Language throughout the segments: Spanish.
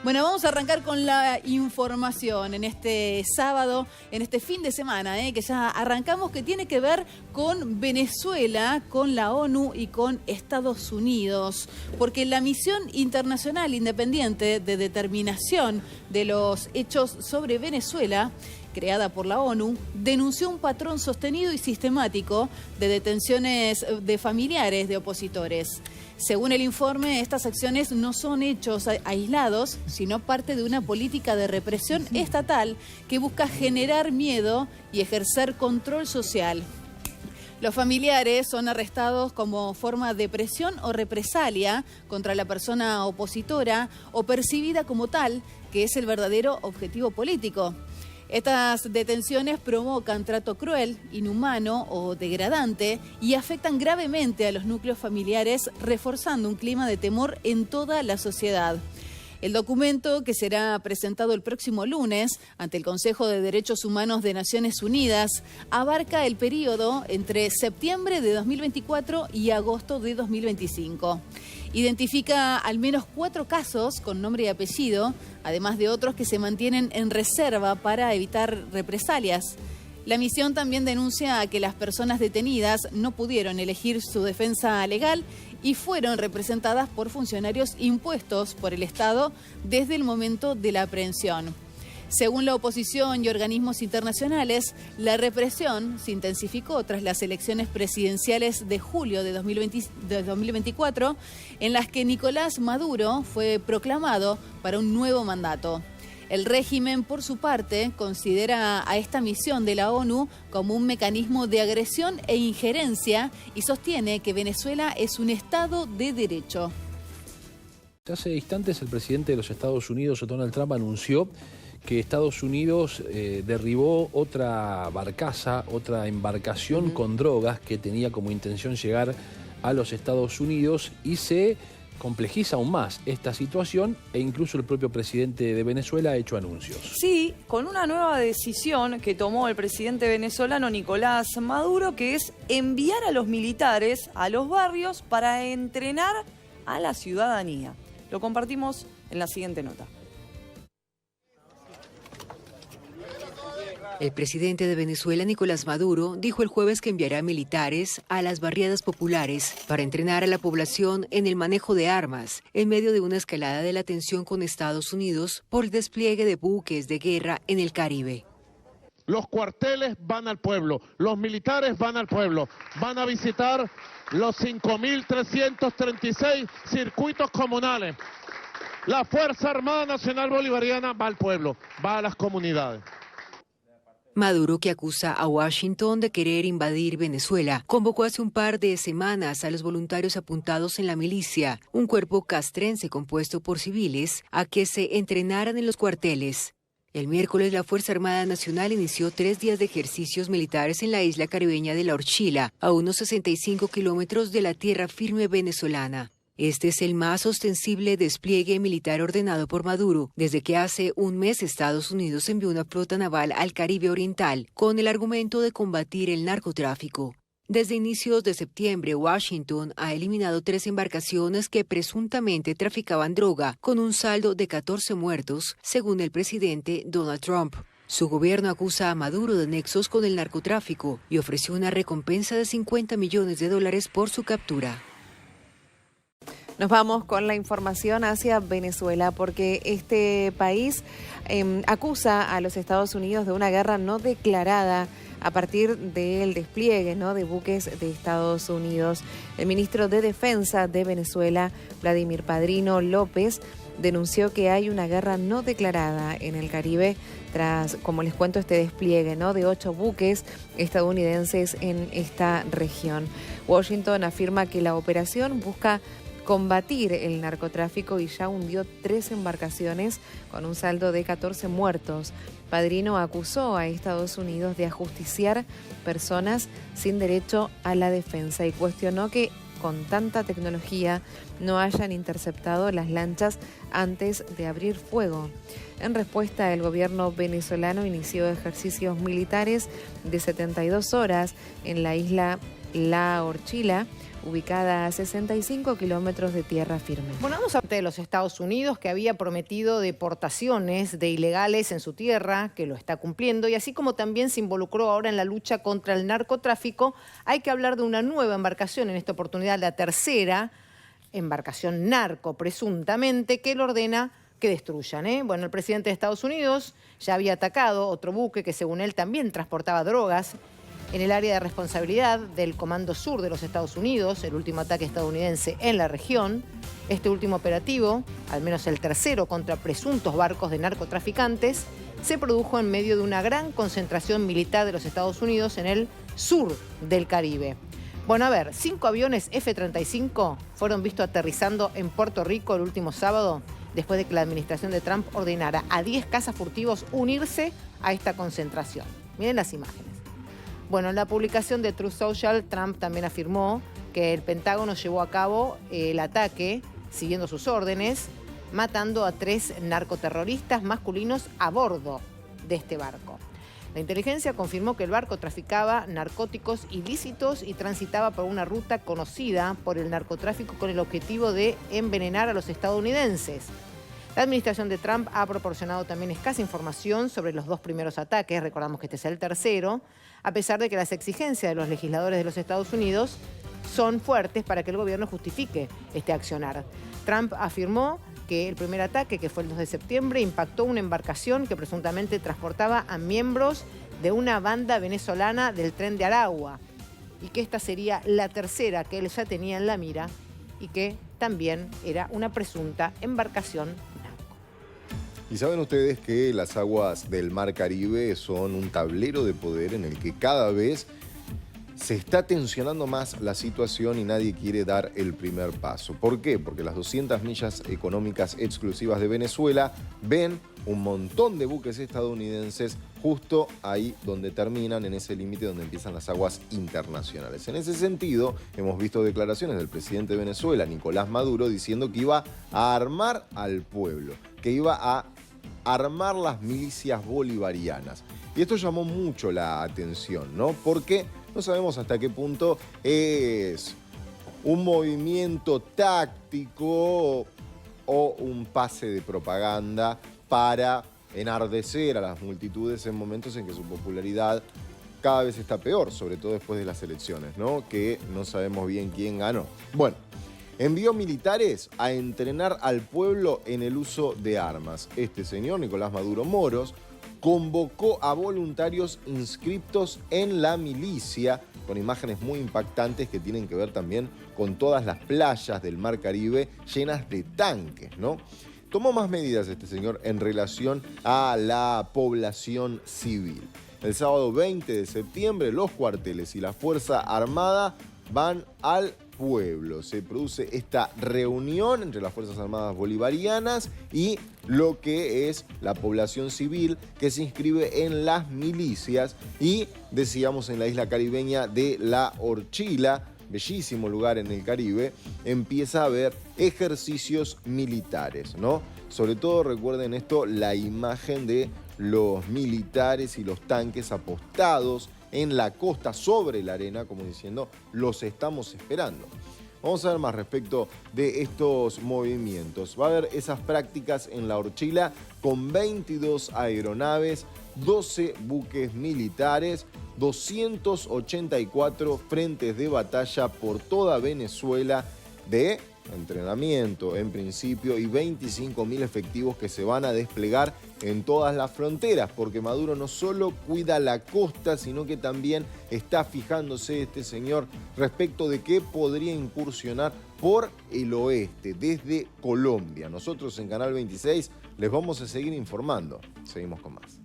Bueno, vamos a arrancar con la información en este sábado, en este fin de semana, que ya arrancamos, que tiene que ver con Venezuela, con la ONU y con Estados Unidos, porque la Misión Internacional Independiente de Determinación de los Hechos sobre Venezuela, creada por la ONU, denunció un patrón sostenido y sistemático de detenciones de familiares de opositores. Según el informe, estas acciones no son hechos aislados, sino parte de una política de represión estatal que busca generar miedo y ejercer control social. Los familiares son arrestados como forma de presión o represalia contra la persona opositora o percibida como tal, que es el verdadero objetivo político. Estas detenciones provocan trato cruel, inhumano o degradante y afectan gravemente a los núcleos familiares, reforzando un clima de temor en toda la sociedad. El documento, que será presentado el próximo lunes ante el Consejo de Derechos Humanos de Naciones Unidas, abarca el periodo entre septiembre de 2024 y agosto de 2025. Identifica al menos 4 casos con nombre y apellido, además de otros que se mantienen en reserva para evitar represalias. La misión también denuncia que las personas detenidas no pudieron elegir su defensa legal y fueron representadas por funcionarios impuestos por el Estado desde el momento de la aprehensión. Según la oposición y organismos internacionales, la represión se intensificó tras las elecciones presidenciales de julio de 2024, en las que Nicolás Maduro fue proclamado para un nuevo mandato. El régimen, por su parte, considera a esta misión de la ONU como un mecanismo de agresión e injerencia y sostiene que Venezuela es un Estado de derecho. Hace instantes el presidente de los Estados Unidos, Donald Trump, anunció que Estados Unidos derribó otra barcaza, otra embarcación con drogas que tenía como intención llegar a los Estados Unidos, y se complejiza aún más esta situación, e incluso el propio presidente de Venezuela ha hecho anuncios. Sí, con una nueva decisión que tomó el presidente venezolano Nicolás Maduro, que es enviar a los militares a los barrios para entrenar a la ciudadanía. Lo compartimos en la siguiente nota. El presidente de Venezuela, Nicolás Maduro, dijo el jueves que enviará militares a las barriadas populares para entrenar a la población en el manejo de armas, en medio de una escalada de la tensión con Estados Unidos por el despliegue de buques de guerra en el Caribe. Los cuarteles van al pueblo, los militares van al pueblo, van a visitar los 5.336 circuitos comunales. La Fuerza Armada Nacional Bolivariana va al pueblo, va a las comunidades. Maduro, que acusa a Washington de querer invadir Venezuela, convocó hace un par de semanas a los voluntarios apuntados en la milicia, un cuerpo castrense compuesto por civiles, a que se entrenaran en los cuarteles. El miércoles, la Fuerza Armada Nacional inició 3 días de ejercicios militares en la isla caribeña de La Orchila, a unos 65 kilómetros de la tierra firme venezolana. Este es el más ostensible despliegue militar ordenado por Maduro desde que hace un mes Estados Unidos envió una flota naval al Caribe Oriental con el argumento de combatir el narcotráfico. Desde inicios de septiembre, Washington ha eliminado 3 embarcaciones que presuntamente traficaban droga, con un saldo de 14 muertos, según el presidente Donald Trump. Su gobierno acusa a Maduro de nexos con el narcotráfico y ofreció una recompensa de $50 millones por su captura. Nos vamos con la información hacia Venezuela, porque este país acusa a los Estados Unidos de una guerra no declarada a partir del despliegue, de buques de Estados Unidos. El ministro de Defensa de Venezuela, Vladimir Padrino López, denunció que hay una guerra no declarada en el Caribe tras, como les cuento, este despliegue de 8 buques estadounidenses en esta región. Washington afirma que la operación busca combatir el narcotráfico y ya hundió 3 embarcaciones con un saldo de 14 muertos. Padrino acusó a Estados Unidos de ajusticiar personas sin derecho a la defensa y cuestionó que con tanta tecnología no hayan interceptado las lanchas antes de abrir fuego. En respuesta, el gobierno venezolano inició ejercicios militares de 72 horas en la isla La Orchila, ubicada a 65 kilómetros de tierra firme. Bueno, vamos a hablar de los Estados Unidos, que había prometido deportaciones de ilegales en su tierra, que lo está cumpliendo, y así como también se involucró ahora en la lucha contra el narcotráfico, hay que hablar de una nueva embarcación, en esta oportunidad la tercera embarcación narco, presuntamente, que le ordena que destruyan. Bueno, el presidente de Estados Unidos ya había atacado otro buque que según él también transportaba drogas en el área de responsabilidad del Comando Sur de los Estados Unidos, el último ataque estadounidense en la región. Este último operativo, al menos el tercero contra presuntos barcos de narcotraficantes, se produjo en medio de una gran concentración militar de los Estados Unidos en el sur del Caribe. Bueno, a ver, 5 aviones F-35 fueron vistos aterrizando en Puerto Rico el último sábado, después de que la administración de Trump ordenara a 10 cazas furtivos unirse a esta concentración. Miren las imágenes. Bueno, en la publicación de Truth Social, Trump también afirmó que el Pentágono llevó a cabo el ataque siguiendo sus órdenes, matando a 3 narcoterroristas masculinos a bordo de este barco. La inteligencia confirmó que el barco traficaba narcóticos ilícitos y transitaba por una ruta conocida por el narcotráfico con el objetivo de envenenar a los estadounidenses. La administración de Trump ha proporcionado también escasa información sobre los 2 primeros ataques, recordamos que este es el tercero, a pesar de que las exigencias de los legisladores de los Estados Unidos son fuertes para que el gobierno justifique este accionar. Trump afirmó que el primer ataque, que fue el 2 de septiembre, impactó una embarcación que presuntamente transportaba a miembros de una banda venezolana del Tren de Aragua y que esta sería la tercera que él ya tenía en la mira y que también era una presunta embarcación narco. Y saben ustedes que las aguas del Mar Caribe son un tablero de poder en el que cada vez se está tensionando más la situación y nadie quiere dar el primer paso. ¿Por qué? Porque las 200 millas económicas exclusivas de Venezuela ven un montón de buques estadounidenses justo ahí donde terminan, en ese límite donde empiezan las aguas internacionales. En ese sentido, hemos visto declaraciones del presidente de Venezuela, Nicolás Maduro, diciendo que iba a armar al pueblo, que iba a armar las milicias bolivarianas. Y esto llamó mucho la atención, ¿no? Porque no sabemos hasta qué punto es un movimiento táctico o un pase de propaganda para enardecer a las multitudes en momentos en que su popularidad cada vez está peor, sobre todo después de las elecciones, ¿no? Que no sabemos bien quién ganó. Bueno, envió militares a entrenar al pueblo en el uso de armas. Este señor, Nicolás Maduro Moros, convocó a voluntarios inscriptos en la milicia, con imágenes muy impactantes que tienen que ver también con todas las playas del Mar Caribe llenas de tanques, ¿no? Tomó más medidas este señor en relación a la población civil. El sábado 20 de septiembre, los cuarteles y la Fuerza Armada van al pueblo. Se produce esta reunión entre las Fuerzas Armadas Bolivarianas y lo que es la población civil que se inscribe en las milicias y, decíamos, en la isla caribeña de La Orchila, bellísimo lugar en el Caribe, empieza a haber ejercicios militares, ¿no? Sobre todo, recuerden esto, la imagen de los militares y los tanques apostados en la costa sobre la arena, como diciendo, los estamos esperando. Vamos a ver más respecto de estos movimientos. Va a haber esas prácticas en La Orchila con 22 aeronaves, 12 buques militares, 284 frentes de batalla por toda Venezuela de entrenamiento en principio y 25.000 efectivos que se van a desplegar en todas las fronteras, porque Maduro no solo cuida la costa, sino que también está fijándose este señor respecto de qué podría incursionar por el oeste, desde Colombia. Nosotros en Canal 26 les vamos a seguir informando. Seguimos con más.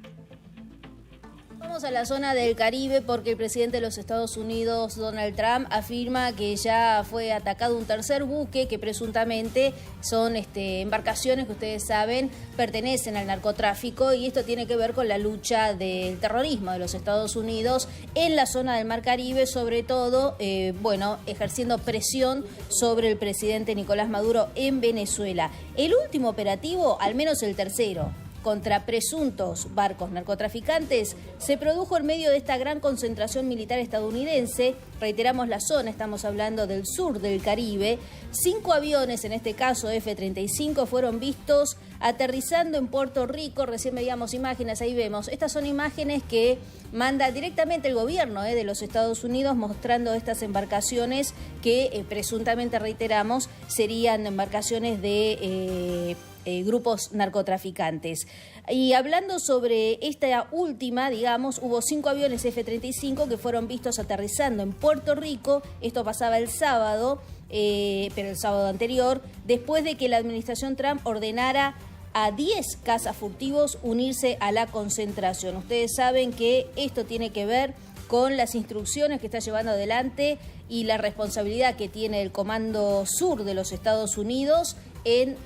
Vamos a la zona del Caribe porque el presidente de los Estados Unidos, Donald Trump, afirma que ya fue atacado un tercer buque que presuntamente son embarcaciones que ustedes saben pertenecen al narcotráfico, y esto tiene que ver con la lucha del terrorismo de los Estados Unidos en la zona del Mar Caribe, sobre todo, ejerciendo presión sobre el presidente Nicolás Maduro en Venezuela. El último operativo, al menos el tercero, contra presuntos barcos narcotraficantes se produjo en medio de esta gran concentración militar estadounidense. Reiteramos la zona, estamos hablando del sur del Caribe. 5 aviones, en este caso F-35, fueron vistos aterrizando en Puerto Rico. Recién veíamos imágenes, ahí vemos. Estas son imágenes que manda directamente el gobierno de los Estados Unidos, mostrando estas embarcaciones que presuntamente, reiteramos, serían embarcaciones de grupos narcotraficantes. Y hablando sobre esta última, digamos, hubo 5 aviones F-35 que fueron vistos aterrizando en Puerto Rico. Esto pasaba el sábado, pero el sábado anterior, después de que la administración Trump ordenara a 10 cazafurtivos unirse a la concentración. Ustedes saben que esto tiene que ver con las instrucciones que está llevando adelante y la responsabilidad que tiene el Comando Sur de los Estados Unidos en,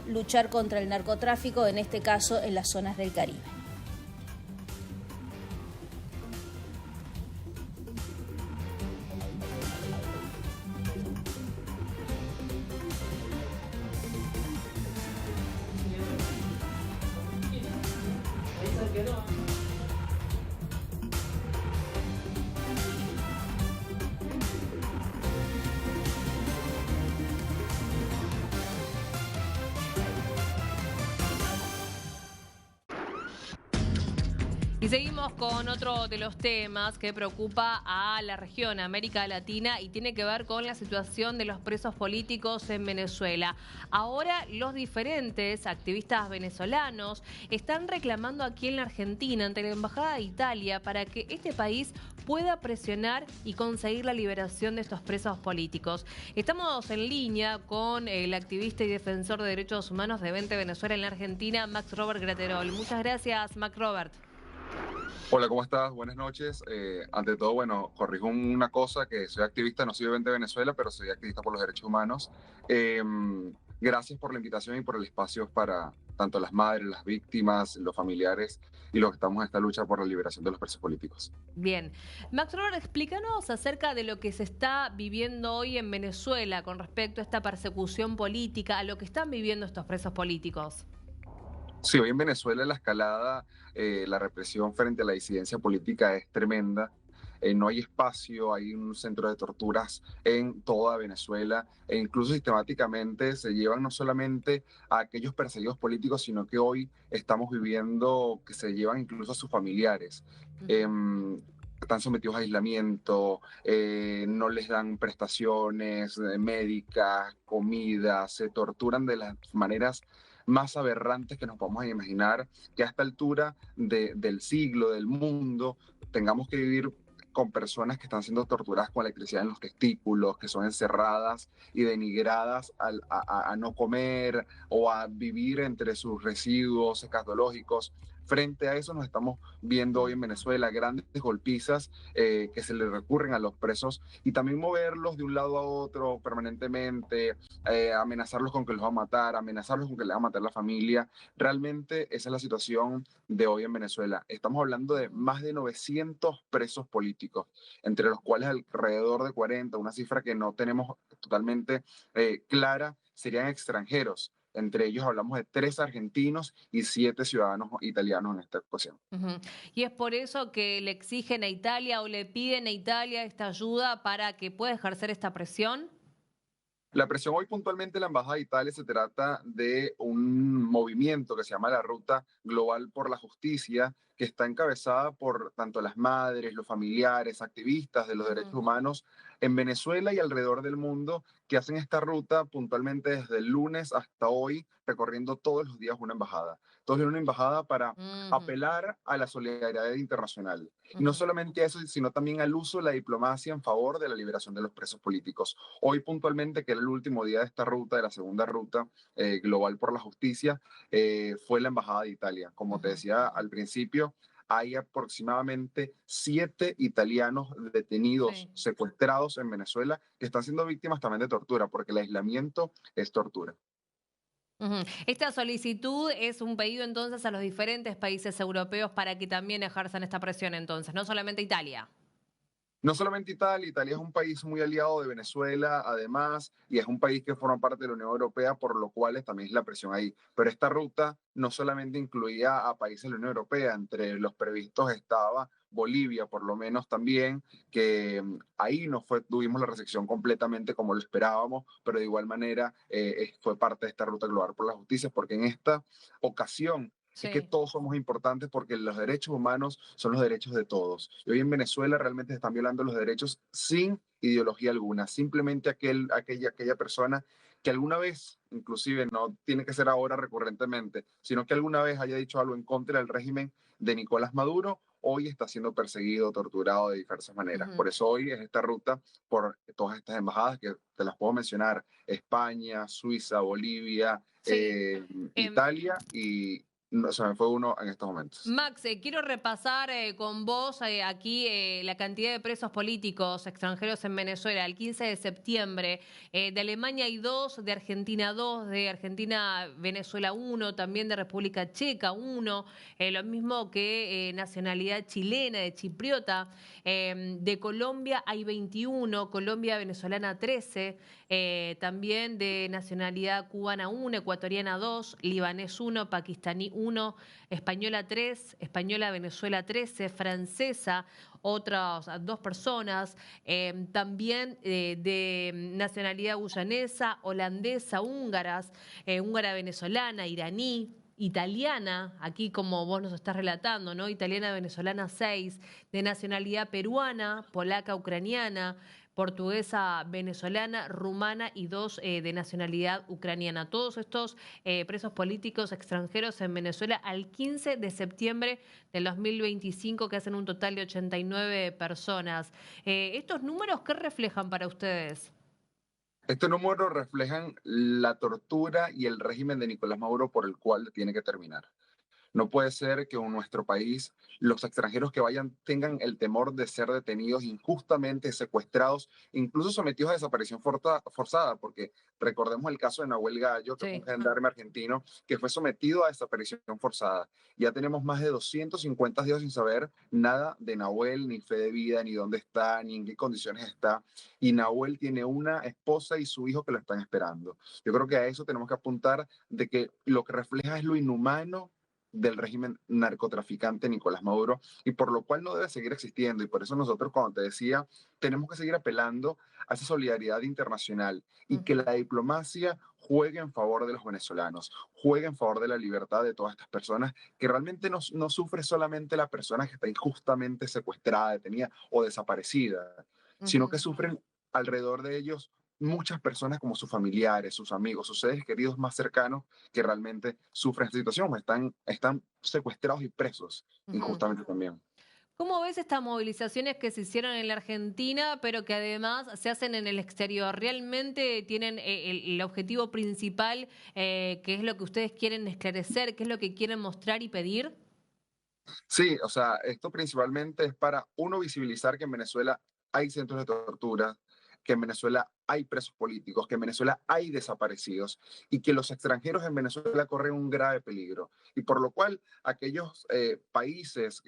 luchar contra el narcotráfico, en este caso en las zonas del Caribe. Y seguimos con otro de los temas que preocupa a la región, América Latina, y tiene que ver con la situación de los presos políticos en Venezuela. Ahora los diferentes activistas venezolanos están reclamando aquí en la Argentina, ante la Embajada de Italia, para que este país pueda presionar y conseguir la liberación de estos presos políticos. Estamos en línea con el activista y defensor de derechos humanos de Vente Venezuela en la Argentina, Max Robert Graterol. Muchas gracias, Max Robert. Hola, ¿cómo estás? Buenas noches. Ante todo, bueno, corrijo una cosa, que soy activista, no soy de Vente Venezuela, pero soy activista por los derechos humanos. Gracias por la invitación y por el espacio para tanto las madres, las víctimas, los familiares y los que estamos en esta lucha por la liberación de los presos políticos. Bien. Max Robert, explícanos acerca de lo que se está viviendo hoy en Venezuela con respecto a esta persecución política, a lo que están viviendo estos presos políticos. Sí, hoy en Venezuela la escalada, la represión frente a la disidencia política es tremenda. No hay espacio, hay un centro de torturas en toda Venezuela e incluso sistemáticamente se llevan no solamente a aquellos perseguidos políticos, sino que hoy estamos viviendo que se llevan incluso a sus familiares. Están sometidos a aislamiento, no les dan prestaciones médicas, comida, se torturan de las maneras más aberrantes que nos podemos imaginar, que a esta altura del siglo, del mundo, tengamos que vivir con personas que están siendo torturadas con electricidad en los testículos, que son encerradas y denigradas a no comer o a vivir entre sus residuos escatológicos. Frente a eso nos estamos viendo hoy en Venezuela grandes golpizas que se le recurren a los presos y también moverlos de un lado a otro permanentemente, amenazarlos con que los va a matar, amenazarlos con que les va a matar la familia. Realmente esa es la situación de hoy en Venezuela. Estamos hablando de más de 900 presos políticos, entre los cuales alrededor de 40, una cifra que no tenemos totalmente clara, serían extranjeros. Entre ellos hablamos de 3 argentinos y 7 ciudadanos italianos en esta ocasión. Y es por eso que le exigen a Italia o le piden a Italia esta ayuda para que pueda ejercer esta presión. La presión hoy puntualmente en la Embajada de Italia se trata de un movimiento que se llama la Ruta Global por la Justicia, que está encabezada por tanto las madres, los familiares, activistas de los derechos humanos en Venezuela y alrededor del mundo, que hacen esta ruta puntualmente desde el lunes hasta hoy, recorriendo todos los días una embajada. Todos una embajada para apelar a la solidaridad internacional. Y no solamente eso, sino también al uso de la diplomacia en favor de la liberación de los presos políticos. Hoy puntualmente, que era el último día de esta ruta, de la segunda ruta global por la justicia, fue la Embajada de Italia. Como te decía al principio, hay aproximadamente 7 italianos detenidos, secuestrados en Venezuela, que están siendo víctimas también de tortura, porque el aislamiento es tortura. Esta solicitud es un pedido entonces a los diferentes países europeos para que también ejerzan esta presión entonces, no solamente Italia. No solamente Italia, Italia es un país muy aliado de Venezuela, además, y es un país que forma parte de la Unión Europea, por lo cual también es la presión ahí. Pero esta ruta no solamente incluía a países de la Unión Europea, entre los previstos estaba Bolivia, por lo menos también, que ahí no tuvimos la recepción completamente como lo esperábamos, pero de igual manera fue parte de esta ruta global por la justicia, porque en esta ocasión es que Sí. todos somos importantes porque los derechos humanos son los derechos de todos. Y hoy en Venezuela realmente se están violando los derechos sin ideología alguna. Simplemente aquella persona que alguna vez, inclusive no tiene que ser ahora recurrentemente, sino que alguna vez haya dicho algo en contra del régimen de Nicolás Maduro, hoy está siendo perseguido, torturado de diversas maneras. Por eso hoy es esta ruta por todas estas embajadas que te las puedo mencionar: España, Suiza, Bolivia, Sí. Italia y no, se me fue uno en estos momentos. Max, quiero repasar con vos aquí la cantidad de presos políticos extranjeros en Venezuela. El 15 de septiembre, de Alemania hay 2, de Argentina 2, de Argentina, Venezuela 1, también de República Checa 1, lo mismo que nacionalidad chilena, de chipriota. De Colombia hay 21, Colombia venezolana 13, también de nacionalidad cubana 1, ecuatoriana 2, libanés 1, pakistaní 1, española 3, española Venezuela 13, francesa otras 2 personas, también de nacionalidad guyanesa, holandesa, húngaras, húngara venezolana, iraní, italiana, aquí como vos nos estás relatando, ¿no? Italiana venezolana 6, de nacionalidad peruana, polaca ucraniana, portuguesa venezolana, rumana y 2 de nacionalidad ucraniana. Todos estos presos políticos extranjeros en Venezuela al 15 de septiembre del 2025, que hacen un total de 89 personas. ¿Estos números qué reflejan para ustedes? Estos números reflejan la tortura y el régimen de Nicolás Maduro por el cual tiene que terminar. No puede ser que en nuestro país los extranjeros que vayan tengan el temor de ser detenidos injustamente, secuestrados, incluso sometidos a desaparición forzada, porque recordemos el caso de Nahuel Gallo, que fue un Sí. gendarme argentino que fue sometido a desaparición forzada. Ya tenemos más de 250 días sin saber nada de Nahuel, ni fe de vida, ni dónde está, ni en qué condiciones está. Y Nahuel tiene una esposa y su hijo que lo están esperando. Yo creo que a eso tenemos que apuntar, de que lo que refleja es lo inhumano del régimen narcotraficante Nicolás Maduro, y por lo cual no debe seguir existiendo. Y por eso nosotros, como te decía, tenemos que seguir apelando a esa solidaridad internacional y que la diplomacia juegue en favor de los venezolanos, juegue en favor de la libertad de todas estas personas, que realmente no sufre solamente la persona que está injustamente secuestrada, detenida o desaparecida, sino que sufren alrededor de ellos muchas personas como sus familiares, sus amigos, sus seres queridos más cercanos, que realmente sufren esta situación, están secuestrados y presos injustamente también. ¿Cómo ves estas movilizaciones que se hicieron en la Argentina, pero que además se hacen en el exterior? ¿Realmente tienen el objetivo principal, que es lo que ustedes quieren esclarecer, qué es lo que quieren mostrar y pedir? Sí, o sea, esto principalmente es para, uno, visibilizar que en Venezuela hay centros de tortura, que en Venezuela hay presos políticos, que en Venezuela hay desaparecidos y que los extranjeros en Venezuela corren un grave peligro. Y por lo cual aquellos países,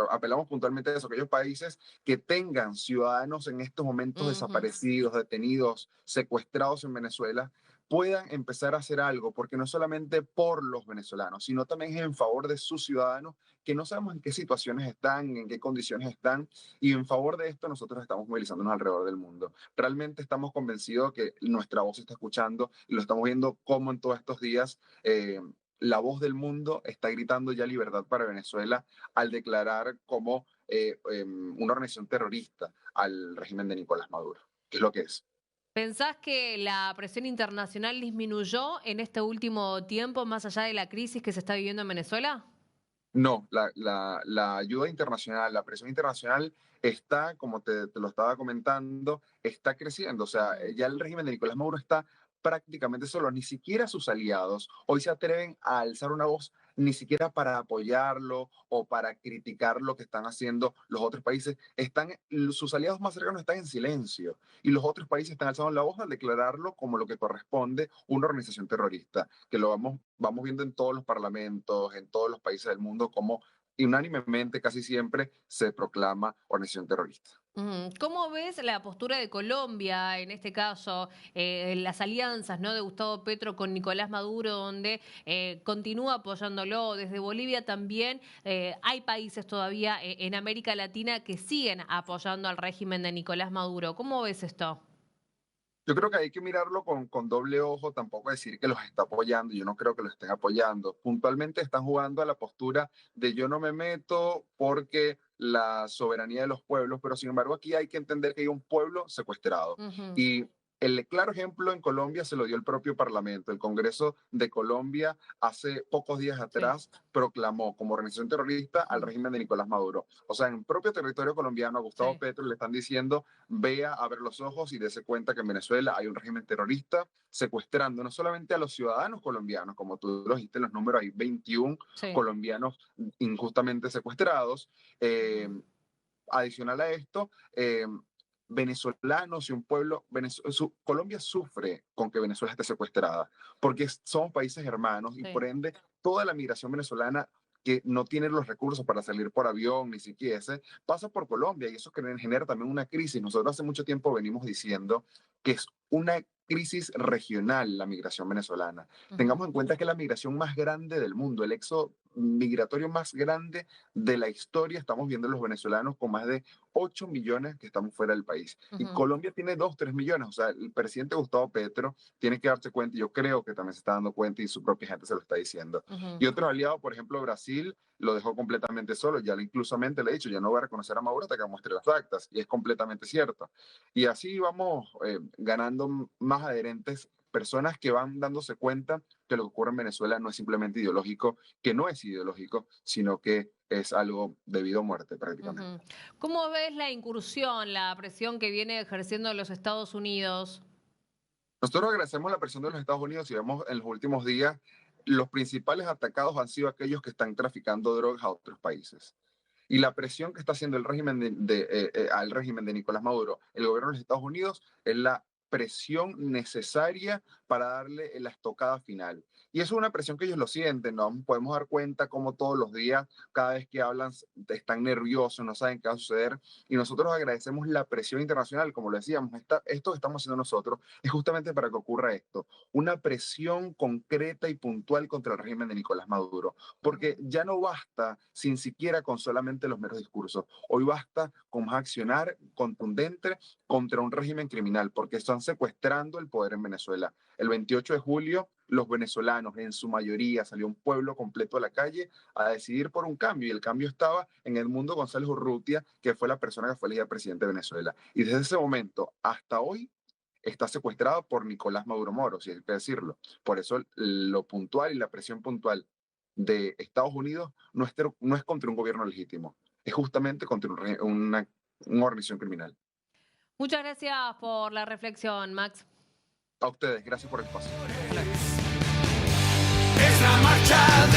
apelamos puntualmente a eso, aquellos países que tengan ciudadanos en estos momentos desaparecidos, detenidos, secuestrados en Venezuela, puedan empezar a hacer algo, porque no solamente por los venezolanos, sino también en favor de sus ciudadanos que no sabemos en qué situaciones están, en qué condiciones están, y en favor de esto nosotros estamos movilizándonos alrededor del mundo. Realmente estamos convencidos que nuestra voz se está escuchando y lo estamos viendo como en todos estos días la voz del mundo está gritando ya libertad para Venezuela al declarar como una organización terrorista al régimen de Nicolás Maduro, que es lo que es. ¿Pensás que la presión internacional disminuyó en este último tiempo, más allá de la crisis que se está viviendo en Venezuela? No, la ayuda internacional, la presión internacional está, como te lo estaba comentando, está creciendo. O sea, ya el régimen de Nicolás Maduro está prácticamente solo. Ni siquiera sus aliados hoy se atreven a alzar una voz, ni siquiera para apoyarlo o para criticar lo que están haciendo los otros países. Sus aliados más cercanos están en silencio y los otros países están alzando la voz al declararlo como lo que corresponde una organización terrorista, que lo vamos viendo en todos los parlamentos, en todos los países del mundo, como unánimemente casi siempre se proclama organización terrorista. ¿Cómo ves la postura de Colombia en este caso, las alianzas, ¿no?, de Gustavo Petro con Nicolás Maduro, donde continúa apoyándolo? Desde Bolivia también hay países todavía en América Latina que siguen apoyando al régimen de Nicolás Maduro. ¿Cómo ves esto? Yo creo que hay que mirarlo con doble ojo, tampoco decir que los está apoyando, yo no creo que los estén apoyando. Puntualmente están jugando a la postura de yo no me meto porque la soberanía de los pueblos, pero sin embargo aquí hay que entender que hay un pueblo secuestrado. Y el claro ejemplo en Colombia se lo dio el propio Parlamento. El Congreso de Colombia hace pocos días atrás proclamó como organización terrorista al régimen de Nicolás Maduro. O sea, en el propio territorio colombiano a Gustavo Petro le están diciendo vea a ver los ojos y dése cuenta que en Venezuela hay un régimen terrorista secuestrando no solamente a los ciudadanos colombianos, como tú lo dijiste en los números, hay 21 colombianos injustamente secuestrados. Adicional a esto, venezolanos y un pueblo, Colombia sufre con que Venezuela esté secuestrada, porque somos países hermanos y por ende toda la migración venezolana que no tiene los recursos para salir por avión ni siquiera pasa por Colombia y eso genera también una crisis. Nosotros hace mucho tiempo venimos diciendo que es una crisis regional la migración venezolana. Tengamos en cuenta que es la migración más grande del mundo, el éxodo migratorio más grande de la historia. Estamos viendo los venezolanos con más de 8 millones que estamos fuera del país. Y Colombia tiene 2, 3 millones. O sea, el presidente Gustavo Petro tiene que darse cuenta, y yo creo que también se está dando cuenta y su propia gente se lo está diciendo. Y otros aliados, por ejemplo, Brasil, lo dejó completamente solo. Ya inclusamente le he dicho, ya no voy a reconocer a Maduro hasta que muestre las actas. Y es completamente cierto. Y así vamos ganando más adherentes, personas que van dándose cuenta que lo que ocurre en Venezuela no es simplemente ideológico, que no es ideológico, sino que es algo de vida o muerte prácticamente. ¿Cómo ves la incursión, la presión que viene ejerciendo los Estados Unidos? Nosotros agradecemos la presión de los Estados Unidos y vemos en los últimos días los principales atacados han sido aquellos que están traficando drogas a otros países. Y la presión que está haciendo el régimen al régimen de Nicolás Maduro, el gobierno de los Estados Unidos, es la presión necesaria para darle la estocada final. Y eso es una presión que ellos lo sienten, ¿no? Podemos dar cuenta cómo todos los días, cada vez que hablan, están nerviosos, no saben qué va a suceder. Y nosotros agradecemos la presión internacional, como lo decíamos, esto que estamos haciendo nosotros es justamente para que ocurra esto. Una presión concreta y puntual contra el régimen de Nicolás Maduro. Porque ya no basta sin siquiera con solamente los meros discursos. Hoy basta con más accionar contundente contra un régimen criminal, porque están secuestrando el poder en Venezuela. El 28 de julio, los venezolanos, en su mayoría, salió un pueblo completo a la calle a decidir por un cambio, y el cambio estaba en Edmundo González Urrutia, que fue la persona que fue elegida presidente de Venezuela. Y desde ese momento hasta hoy está secuestrado por Nicolás Maduro Moro, si hay que decirlo. Por eso lo puntual y la presión puntual de Estados Unidos no es contra un gobierno legítimo, es justamente contra una organización criminal. Muchas gracias por la reflexión, Max. A ustedes, gracias por el espacio. Es la marcha